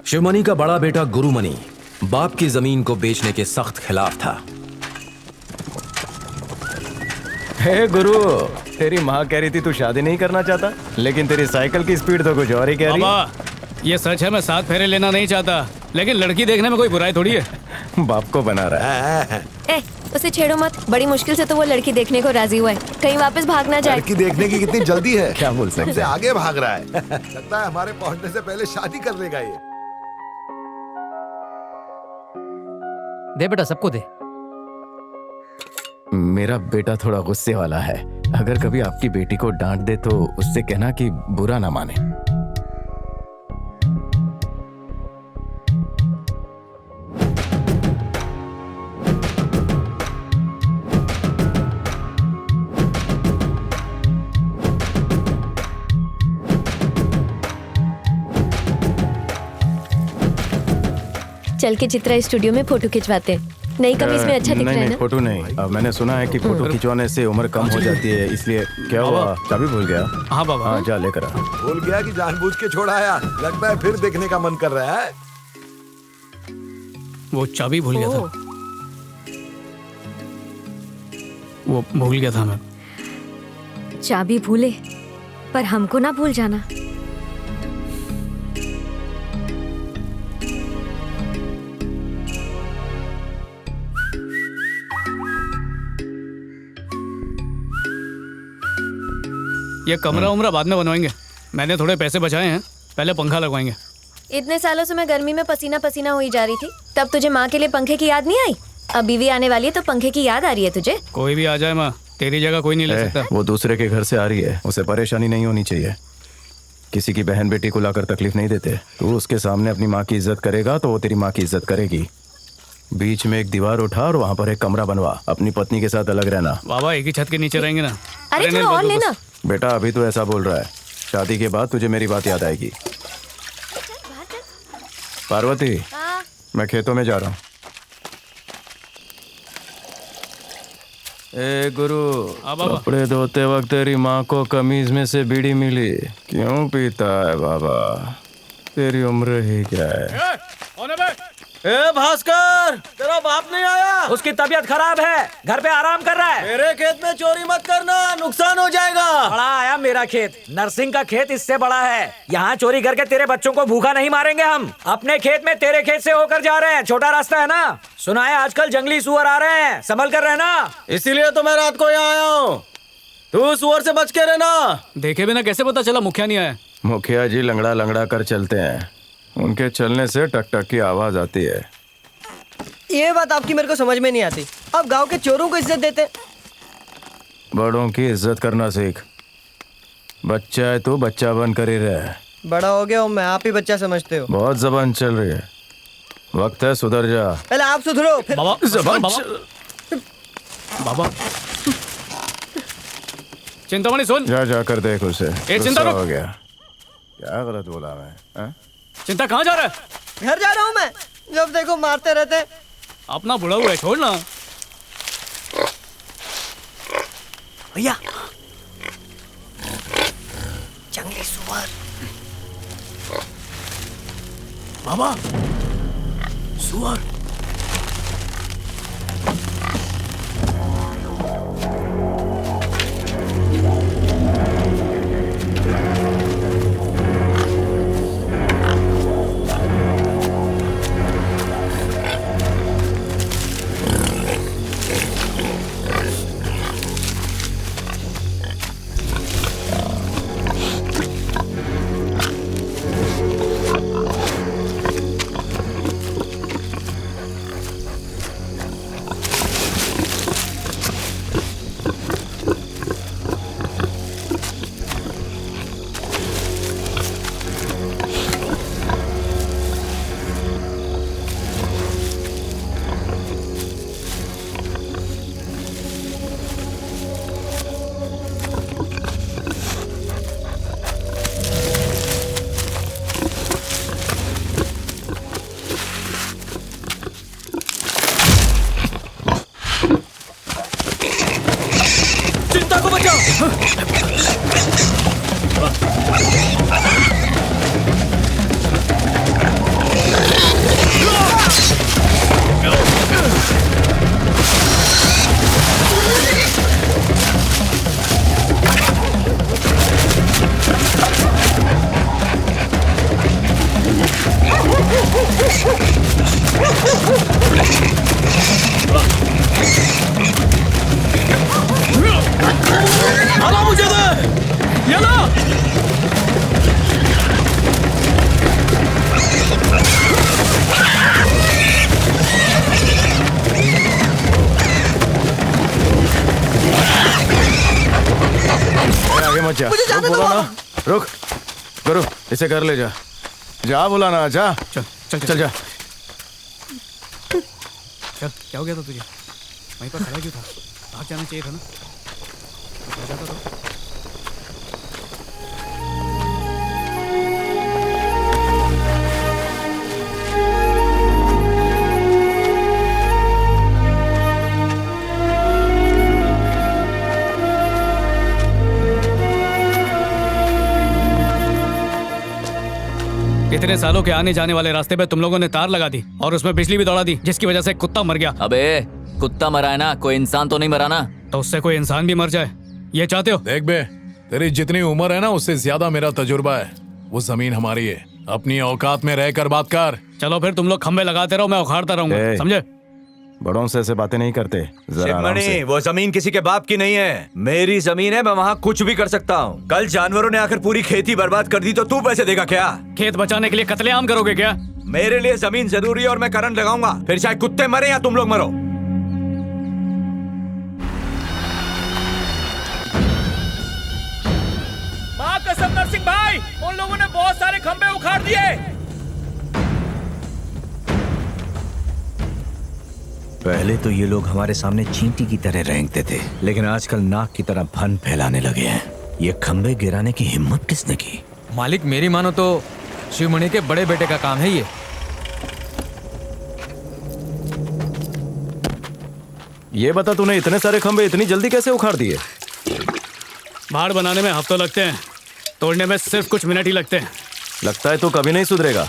शिवमणि का बड़ा बेटा गुरुमणि बाप की जमीन को बेचने के सख्त खिलाफ था। हे गुरु, तेरी माँ कह रही थी तू शादी नहीं करना चाहता, लेकिन तेरी साइकिल की स्पीड तो कुछ और ही कह रही है। ये सच है, मैं 7 फेरे लेना नहीं चाहता, लेकिन लड़की देखने में कोई बुराई थोड़ी है। बाप को बना रहा है। उसे छेड़ो मत, बड़ी मुश्किल से तो वो लड़की देखने को राजी हुआ है, कहीं वापस भाग ना जाए। लड़की देखने की कितनी जल्दी है। क्या बोल सकते, आगे भाग रहा है। लगता है हमारे पहुंचने से पहले शादी कर लेगा ये। दे बेटा, सबको दे। मेरा बेटा थोड़ा गुस्से वाला है, अगर कभी आपकी बेटी को डांट दे तो उससे कहना कि बुरा ना माने। चल के चित्रा स्टूडियो में फोटो खिंचवाते हैं। नई कमीज में अच्छा दिख रहा है ना? फोटो नहीं, मैंने सुना है कि फोटो खिंचवाने से उम्र कम हो जाती है, इसलिए। क्या हुआ, चाबी भूल गया? हाँ बाबा। हाँ, जा लेकर आ। भूल गया कि जानबूझ के छोड़ाया? लगता है फिर देखने का मन कर रहा है। वो चाबी भूल गया था। वो भूल गया था मैं। चाबी भूले, पर हमको ना भूल जाना। ये कमरा उमरा बाद में बनवाएंगे, मैंने थोड़े पैसे बचाए हैं, पहले पंखा लगवाएंगे। इतने सालों से मैं गर्मी में पसीना पसीना हुई जा रही थी, तब तुझे माँ के लिए पंखे की याद नहीं आई? अब बीवी आने वाली है तो पंखे की याद आ रही है तुझे? कोई भी आ जाए माँ, तेरी जगह कोई नहीं ले सकता। वो दूसरे के घर से आ रही है, उसे परेशानी नहीं होनी चाहिए। किसी की बहन बेटी को लाकर तकलीफ नहीं देते। तू उसके सामने अपनी माँ की इज्जत करेगा तो वो तेरी माँ की इज्जत करेगी। बीच में एक दीवार उठा और वहाँ पर एक कमरा बनवा, अपनी पत्नी के साथ अलग रहना। बाबा एक ही छत के नीचे रहेंगे ना। अरे थोड़ा और लेना। बेटा अभी तो ऐसा बोल रहा है, शादी के बाद तुझे मेरी बात याद आएगी। पार्वती, मैं खेतों में जा रहा हूँ। ए गुरु, कपड़े धोते वक्त तेरी माँ को कमीज में से बीड़ी मिली, क्यों पीता है बाबा? तेरी उम्र ही क्या है? ए भास्कर, तेरा बाप नहीं आया? उसकी तबीयत खराब है, घर पे आराम कर रहा है। मेरे खेत में चोरी मत करना, नुकसान हो जाएगा। बड़ा आया मेरा खेत, नरसिंह का खेत इससे बड़ा है। यहाँ चोरी करके तेरे बच्चों को भूखा नहीं मारेंगे हम। अपने खेत में तेरे खेत से होकर जा रहे हैं, छोटा रास्ता है ना। सुना है आजकल जंगली सुअर आ रहे हैं, संभल कर रहना। इसीलिए तो मैं रात को यहाँ आया हूँ। तू सुअर से बच के रहना। देखे बिना कैसे पता चला मुखिया नहीं आया? मुखिया जी लंगड़ा लंगड़ा कर चलते हैं, उनके चलने से टक टक की आवाज आती है। ये बात आपकी मेरे को समझ में नहीं आती। आप गांव के चोरों को इज्जत देते। बड़ों की इज्जत करना सीख। बच्चा है तो बच्चा बन कर ही रहे। बड़ा हो गया हूँ मैं, आप ही बच्चा समझते हो। बहुत जबान चल रही है, वक्त है सुधर जा। पहले आप सुधरो फिर। बाबा जबान बाबा चिंतामणि सुन। जा कर देख उसे। चिंता हो गया, क्या गलत बोला मैं? चिंता कहाँ जा रहा है? घर जा रहा हूँ मैं, जब देखो मारते रहते। अपना बुढ़ा हुआ है, छोड़ ना। भैया जंगली सुअर। बाबा सुअर। भागो मुझे दे। ये लो। आगे मत जा। रुक बोला ना, रुक। गुरु इसे घर ले जा। जा बोला ना, जा। चल चल चल जा। चल, क्या हो गया था तुझे? वहीं पर खड़ा क्यों था? भाग जाना चाहिए था ना। आ जाता तो। इतने सालों के आने जाने वाले रास्ते पे तुम लोगों ने तार लगा दी और उसमें बिजली भी दौड़ा दी, जिसकी वजह से एक कुत्ता मर गया। अबे कुत्ता मरा है ना, कोई इंसान तो नहीं मरा ना। तो उससे कोई इंसान भी मर जाए, ये चाहते हो? देख बे, तेरी जितनी उम्र है ना उससे ज्यादा मेरा तजुर्बा है। वो जमीन हमारी है, अपनी औकात में रहकर बात कर। चलो फिर तुम लोग खंबे लगाते रहो, मैं उखाड़ता रहूंगा, ए, समझे? बड़ों से ऐसे बातें नहीं करते, जरा आराम से। वो जमीन किसी के बाप की नहीं है, मेरी जमीन है, मैं वहाँ कुछ भी कर सकता हूँ। कल जानवरों ने आकर पूरी खेती बर्बाद कर दी तो तू पैसे देगा क्या? खेत बचाने के लिए कत्लेआम करोगे क्या? मेरे लिए जमीन जरूरी है और मैं करंट लगाऊंगा, फिर चाहे कुत्ते मरे या तुम लोग मरो। माँ कसम नरसिंह भाई, उन लोगों ने बहुत सारे खंबे उखाड़ दिए। पहले तो ये लोग हमारे सामने चींटी की तरह रेंगते थे, लेकिन आजकल नाक की तरह फन फैलाने लगे हैं। ये खंबे गिराने की हिम्मत किसने की? मालिक मेरी मानो तो शिवमणि के बड़े बेटे का काम है ये। ये बता, तूने इतने सारे खंबे इतनी जल्दी कैसे उखाड़ दिए? भाड़ बनाने में हफ्तों लगते हैं, तोड़ने में सिर्फ कुछ मिनट ही लगते हैं। लगता है तू कभी नहीं सुधरेगा।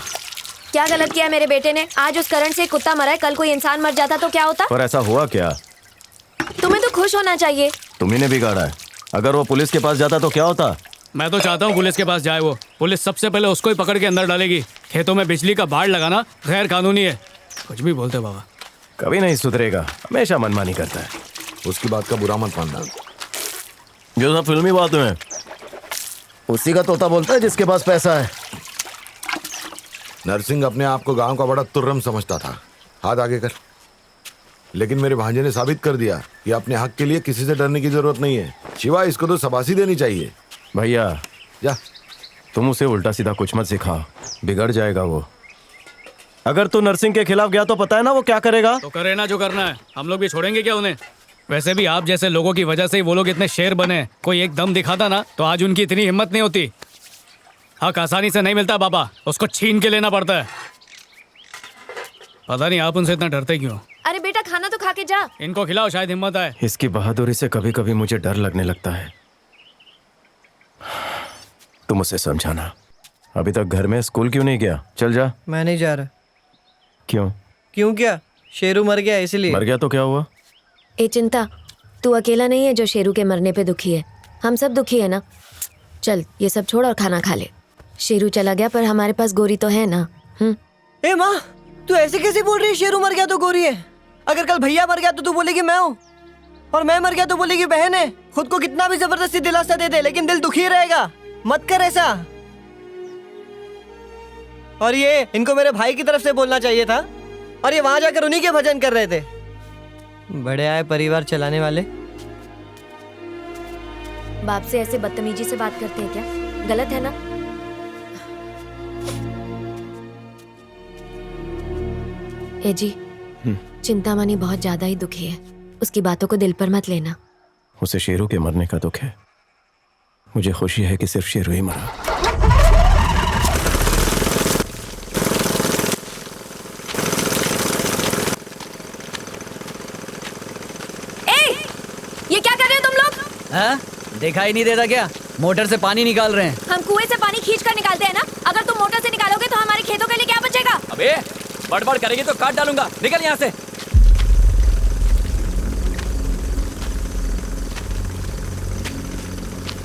क्या गलत किया मेरे बेटे ने? आज उस करंट से कुत्ता मरा है, कल कोई इंसान मर जाता तो क्या होता? पर ऐसा हुआ क्या? तुम्हें तो खुश होना चाहिए। तुम्ही ने बिगाड़ा है। अगर वो पुलिस के पास जाता तो क्या होता? मैं तो चाहता हूँ पुलिस के पास जाए वो। पुलिस सबसे पहले उसको ही पकड़ के अंदर डालेगी। खेतों में बिजली का बाड़ लगाना गैर कानूनी है। कुछ भी बोलते बाबा। कभी नहीं सुधरेगा, हमेशा मनमानी करता है। उसकी बात का बुरा मत मानना। जो सब फिल्मी बातें हैं, उसी का तोता बोलता है जिसके पास पैसा है। नरसिंह अपने आप को गांव का बड़ा तुर्रम समझता था। हाथ आगे कर। लेकिन मेरे भांजे ने साबित कर दिया कि अपने हक के लिए किसी से डरने की जरूरत नहीं है। शिवा, इसको तो शाबाशी देनी चाहिए। भैया जा। तुम उसे उल्टा सीधा कुछ मत सिखा, बिगड़ जाएगा वो। अगर तू नरसिंह के खिलाफ गया तो पता है ना वो क्या करेगा? तो करे ना जो करना है, हम लोग भी छोड़ेंगे क्या उन्हें? वैसे भी आप जैसे लोगों की वजह से ही वो लोग इतने शेर बने। कोई एक दम दिखाता ना तो आज उनकी इतनी हिम्मत नहीं होती। हक आसानी से नहीं मिलता बाबा, उसको छीन के लेना पड़ता है। पता नहीं आप उनसे इतना डरते क्यों? अरे बेटा, खाना तो खा के जा। इनको खिलाओ, शायद हिम्मत आए। इसकी बहादुरी से कभी कभी मुझे डर लगने लगता है। तुम उसे समझाना। अभी तक घर में स्कूल क्यों नहीं गया? चल जा। मैं नहीं जा रहा। क्यों? क्यों क्या? शेरू मर गया इसलिए। मर गया तो क्या हुआ? ए चिंता, तू अकेला नहीं है जो शेरू के मरने पे दुखी है। हम सब दुखी है ना। चल ये सब छोड़ और खाना खा ले। शेरू चला गया पर हमारे पास गोरी तो है ना। ए माँ, तू ऐसे कैसे बोल रही है? शेरू मर गया तो गोरी है। अगर कल भैया मर गया तो तू बोलेगी मैं हूँ, और मैं मर गया तो बोलेगी बहन है। खुद को कितना भी जबरदस्ती दिलासा दे दे, लेकिन दिल दुखी रहेगा। मत कर ऐसा। और ये इनको मेरे भाई की तरफ से बोलना चाहिए था, और ये वहां जाकर उन्हीं के भजन कर रहे थे। बड़े आए परिवार चलाने वाले। बाप से ऐसे बदतमीजी से बात करते हैं क्या? गलत है ना? ए जी, चिंतामणि बहुत ज्यादा ही दुखी है। उसकी बातों को दिल पर मत लेना। उसे शेरू के मरने का दुख है। मुझे खुशी है कि सिर्फ शेरू ही मरा। ये क्या कर रहे हो तुम लोग? हाँ? दिखाई नहीं देता क्या? मोटर से पानी निकाल रहे हैं। हम कुएं से पानी खींच कर निकालते हैं ना। अगर तुम मोटर से निकालोगे तो हमारे खेतों के लिए क्या बचेगा? अबे बड़बड़ करेगी तो काट डालूंगा, निकल यहाँ से।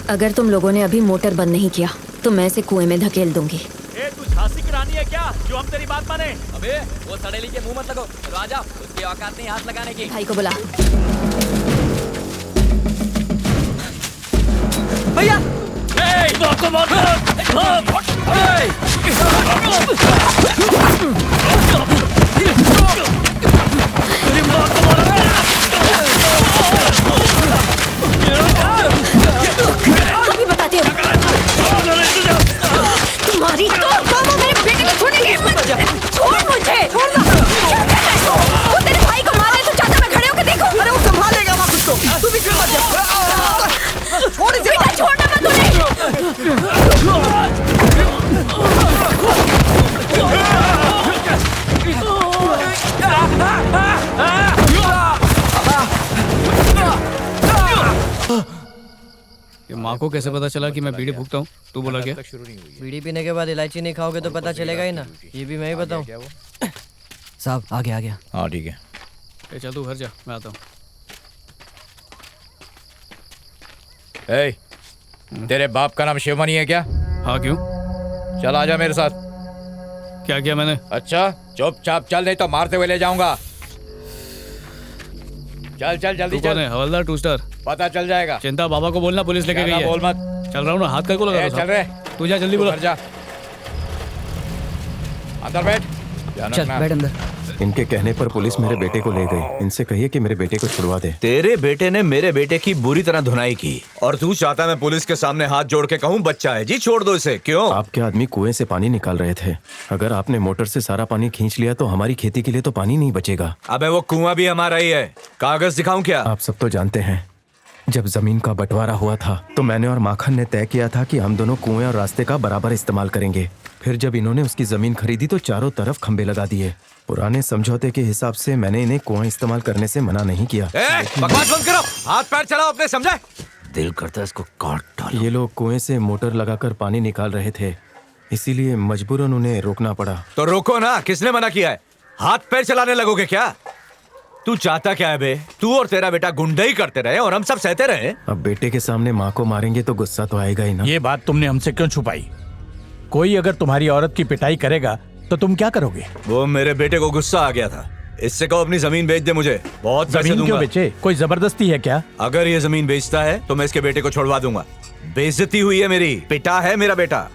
अगर तुम लोगों ने अभी मोटर बंद नहीं किया तो मैं इसे कुएं में धकेल दूंगी। तू झांसी के रानी है क्या जो हम तेरी बात माने? अबे वो सड़ेली के मुंह मत लगो, तो आजा, उसकी औकात नहीं हाथ लगाने की। भाई को बुला। भैया अभी बताती हूँ। तुम्हारी तो मेरे बेटे को छोड़ने की हिम्मत। छोड़ मुझे, छोड़ना। क्या कर रहे हो? वो तेरे भाई को मार रहे तो चाचा मैं खड़े होकर देखो। अरे वो संभालेगा वहाँ खुद को, तू भी फिर मत जा। छोड़ इसे। बेटा छोड़ना मत उन्हें। ये माँ को कैसे पता चला कि मैं बीड़ी फूकता हूँ? तू बोला क्या? बीड़ी पीने के बाद इलायची नहीं खाओगे तो पता चलेगा ही ना। ये भी मैं ही बताऊँ। साहब आ गया। हाँ ठीक है। ए, चल तू घर जा, मैं आता हूँ। ए, तेरे बाप का नाम शिवमणि है क्या? हाँ क्यों? चल आजा मेरे साथ। क्या किया मैंने? अच्छा चुपचाप चल, नहीं तो मारते हुए ले जाऊंगा। चल चल जल्दी तू कौन चल। है? हवलदार टू स्टार? पता चल जाएगा। चिंता बाबा को बोलना पुलिस लेके गई ज्यादा है। बोल मत। चल रहा हूँ ना, हाथ कर को लगा ए, दो चल रहे। तू जा जल्दी बोला। घर जा, अंदर बैठ। ध्यान चल रखना। बैठ अंदर। इनके कहने पर पुलिस मेरे बेटे को ले गई। इनसे कहिए कि मेरे बेटे को छुड़वा दे। तेरे बेटे ने मेरे बेटे की बुरी तरह धुनाई की और तू चाहता मैं पुलिस के सामने हाथ जोड़ के कहूँ बच्चा है जी छोड़ दो इसे, क्यों? आपके आदमी कुएं से पानी निकाल रहे थे। अगर आपने मोटर से सारा पानी खींच लिया तो हमारी खेती के लिए तो पानी नहीं बचेगा। अबे वो कुआं भी हमारा ही है, कागज दिखाऊं क्या? आप सब तो जानते हैं, जब जमीन का बंटवारा हुआ था तो मैंने और माखन ने तय किया था कि हम दोनों कुएं और रास्ते का बराबर इस्तेमाल करेंगे। फिर जब इन्होंने उसकी जमीन खरीदी तो चारों तरफ खंबे लगा दिए। पुराने समझौते के हिसाब से मैंने इन्हें कुआं इस्तेमाल करने से मना नहीं किया। बकवास बंद करो, हाथ पैर चलाओ अपने, समझे? दिल करता है इसको काट डालो। ये लोग कुएं से मोटर लगाकर पानी निकाल रहे थे, इसीलिए मजबूरन उन्हें रोकना पड़ा। तो रोको ना, किसने मना किया है? हाथ पैर चलाने लगोगे क्या? तू चाहता क्या है बे? तू और तेरा बेटा गुंडई करते रहे और हम सब सहते रहे। अब बेटे के सामने माँ को मारेंगे तो गुस्सा तो आएगा ही ना। ये बात तुमने हमसे क्यों छुपाई? कोई अगर तुम्हारी औरत की पिटाई करेगा तो तुम क्या करोगे? वो मेरे बेटे को गुस्सा आ गया था, इससे कहो अपनी जमीन बेच दे मुझे, बहुत पैसे जमीन दूंगा। क्यों बेचे? कोई जबरदस्ती है क्या? अगर ये जमीन बेचता है तो मैं इसके बेटे को छुड़वा दूंगा। बेइज्जती हुई है मेरी, पिटा है मेरा बेटा।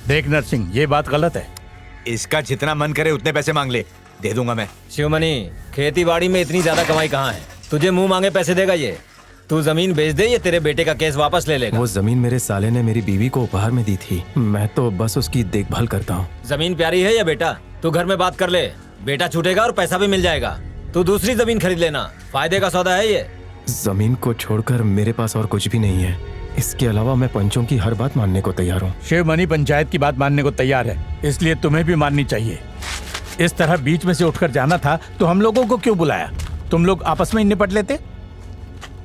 देख नरसिंह, ये बात गलत है। इसका जितना मन करे उतने पैसे मांग ले, दे दूंगा मैं। शिवमणि, खेती बाड़ी में इतनी ज्यादा कमाई कहाँ है? तुझे मुंह मांगे पैसे देगा ये? तू जमीन बेच दे, ये तेरे बेटे का केस वापस ले लेगा। वो जमीन मेरे साले ने मेरी बीवी को उपहार में दी थी, मैं तो बस उसकी देखभाल करता हूँ। जमीन प्यारी है या बेटा? तू घर में बात कर ले, बेटा छूटेगा और पैसा भी मिल जाएगा। तू दूसरी जमीन खरीद लेना, फायदे का सौदा है ये। जमीन को छोड़कर मेरे पास और कुछ भी नहीं है। इसके अलावा मैं पंचों की हर बात मानने को तैयार हूँ। शिवमणि पंचायत की बात मानने को तैयार है, इसलिए तुम्हें भी माननी चाहिए। इस तरह बीच में से उठकर जाना था तो हम लोगों को क्यों बुलाया? तुम लोग आपस में ही निपट लेते।